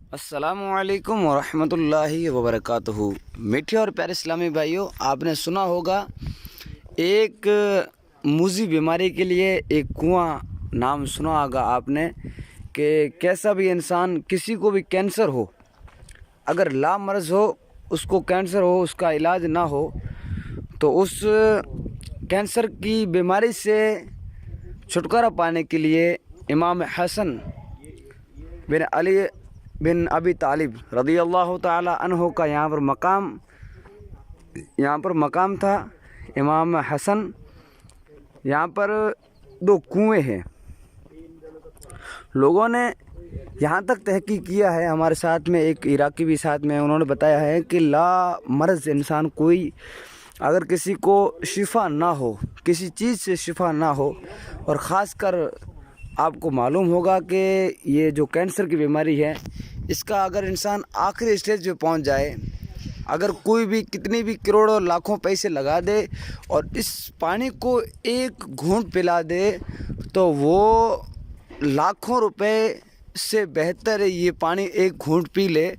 अस्सलामुअलैकुम वरहमतुल्लाहि वबरकातुहू। मीठे और प्यारे इस्लामी भाइयों, आपने सुना होगा एक मूजी बीमारी के लिए एक कुआं नाम सुना होगा आपने कि कैसा भी इंसान, किसी को भी कैंसर हो, अगर लामर्ज हो, उसको कैंसर हो, उसका इलाज ना हो, तो उस कैंसर की बीमारी से छुटकारा पाने के लिए इमाम हसन बिन अली बिन अबी तालिब रदी अल्लाह ताला अन्हो का यहाँ पर मकाम था। इमाम हसन यहाँ पर दो कुएं हैं। लोगों ने यहाँ तक तहकीक किया है, हमारे साथ में एक इराकी भी साथ में, उन्होंने बताया है कि ला मर्ज़ इंसान कोई अगर किसी को शिफा ना हो, किसी चीज़ से शिफा ना हो, और ख़ासकर आपको मालूम होगा कि ये जो कैंसर की बीमारी है, इसका अगर इंसान आखिरी स्टेज पे पहुंच जाए, अगर कोई भी कितनी भी करोड़ों लाखों पैसे लगा दे और इस पानी को एक घूंट पिला दे, तो वो लाखों रुपए से बेहतर है ये पानी एक घूंट पी ले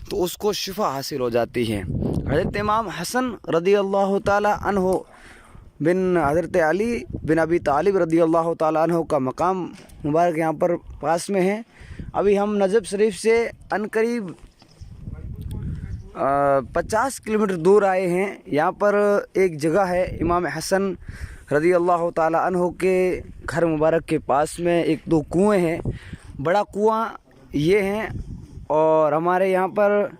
तो उसको शिफा हासिल हो जाती है। हज़रत इमाम हसन रदी अल्लाह ताला अन्हो बिन हज़रत अली बिन अबी तालिब रदी अल्लाह ताला अन्हो का मकाम मुबारक यहाँ पर पास में है। अभी हम नजफ़ शरीफ से अनकरीब 50 किलोमीटर दूर आए हैं। यहाँ पर एक जगह है, इमाम हसन रदी अल्लाह ताला अन्हो के घर मुबारक के पास में एक दो कुएं हैं। बड़ा कुआं ये हैं, और हमारे यहाँ पर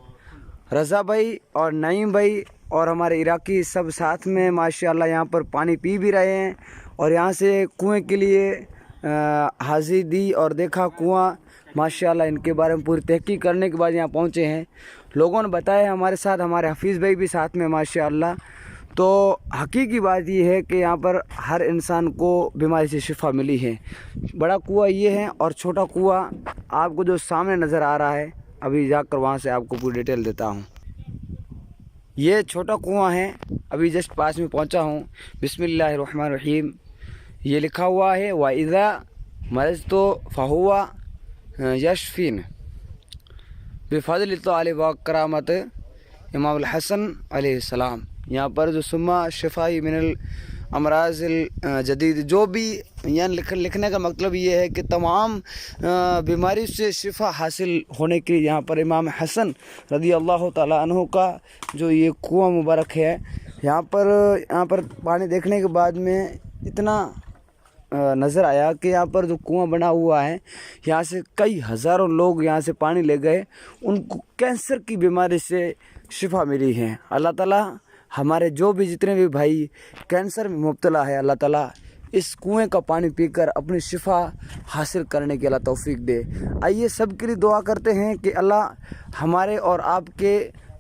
रज़ा भाई और नईम भाई और हमारे इराकी सब साथ में माशाल्लाह यहाँ पर पानी पी भी रहे हैं, और यहाँ से कुएं के लिए हाज़िरी दी और देखा कुआं माशाल्लाह। इनके बारे में पूरी तहकीक करने के बाद यहाँ पहुँचे हैं। लोगों ने बताया हमारे साथ, हमारे हफीज़ भाई भी साथ में माशाल्लाह। तो हकीकी बात ये है कि यहाँ पर हर इंसान को बीमारी से शिफा मिली है। बड़ा कुआं ये है, और छोटा कुआं आपको जो सामने नज़र आ रहा है, अभी जाकर वहाँ से आपको पूरी डिटेल देता हूँ। ये छोटा कुआं है, अभी जस्ट पास में पहुँचा हूँ। बिस्मिल्लाहिर्रहमानिर्रहीम ये लिखा हुआ है, वाइज़ा मरज़ तो फ़हुवा यशफ़ीन बिफ़ज़लिल्लाहि ताला व करामत इमाम हसन अलैहिस्सलाम। यहाँ पर जो सुम्मा शिफ़ाई मिनल अमराज़िल जदीद, जो भी यहाँ लिखने का मतलब ये है कि तमाम बीमारी से शिफा हासिल होने के लिए यहाँ पर इमाम हसन रदी अल्लाह ताला अन्हु का जो ये कुआं मुबारक है, यहाँ पर पानी देखने के बाद में इतना नज़र आया कि यहाँ पर जो कुआं बना हुआ है, यहाँ से कई हज़ारों लोग यहाँ से पानी ले गए, उनको कैंसर की बीमारी से शिफा मिली है। अल्लाह ताला हमारे जो भी जितने भी भाई कैंसर में मुब्तला है, अल्लाह ताला इस कुएं का पानी पीकर अपनी शिफा हासिल करने की अल्लाह तौफीक दे। आइए सब के लिए दुआ करते हैं कि अल्लाह हमारे और आपके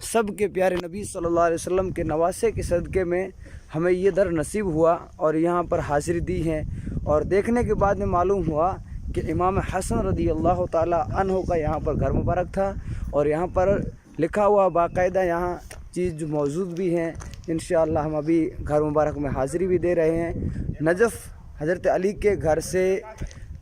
सब के प्यारे नबी सल्लल्लाहु अलैहि वसल्लम के नवासे के सदक़े में हमें ये दर नसीब हुआ और यहाँ पर हाज़िरी दी है। और देखने के बाद में मालूम हुआ कि इमाम हसन रदी अल्लाह ताला अन्हो का यहाँ पर घर मुबारक था, और यहाँ पर लिखा हुआ बाकायदा यहाँ चीज़ जो मौजूद भी हैं। इंशाअल्लाह हम अभी घर मुबारक में हाज़िरी भी दे रहे हैं। नजफ़ हज़रत अली के घर से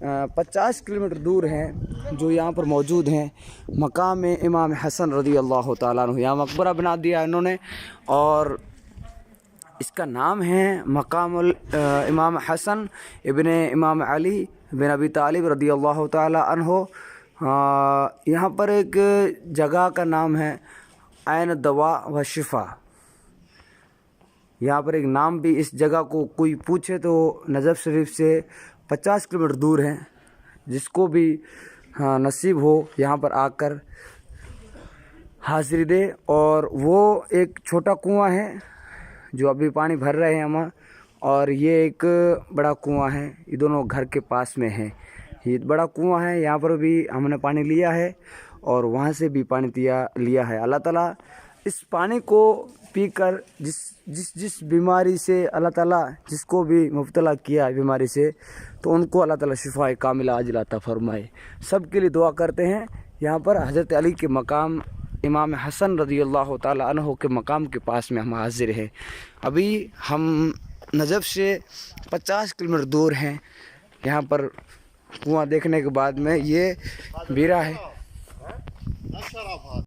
50 किलोमीटर दूर हैं, जो यहाँ पर मौजूद हैं मकाम इमाम हसन रदी अल्लाह ताला अन्हु। यहाँ मकबरा बना दिया इन्होंने, और इसका नाम है मकामुल इमाम हसन इब्ने इमाम अली बिन अबी तालिब रदी अल्लाह ताला अन्हु। यहाँ पर एक जगह का नाम है ऐन दवा व शिफा। यहाँ पर एक नाम भी, इस जगह को कोई पूछे तो नजफ़ शरीफ से 50 किलोमीटर दूर है। जिसको भी नसीब हो यहाँ पर आकर हाज़िरी दे। और वो एक छोटा कुआं है जो अभी पानी भर रहे हैं हम, और ये एक बड़ा कुआं है, ये दोनों घर के पास में है। ये बड़ा कुआं है, यहाँ पर भी हमने पानी लिया है और वहाँ से भी पानी लिया है। अल्लाह ताला इस पानी को पीकर जिस बीमारी से अल्लाह ताला जिसको भी मुब्तला किया है बीमारी से, तो उनको अल्लाह ताला शिफाए कामिला आजिला अता फरमाए। सब के लिए दुआ करते हैं। यहाँ पर हज़रत अली के मकाम इमाम हसन रदी अल्लाह ताला अन्हु के मकाम के पास में हम हाजिर हैं। अभी हम नजफ़ से 50 किलोमीटर दूर हैं। यहाँ पर कुआं देखने के बाद में ये बीरा है, शराफत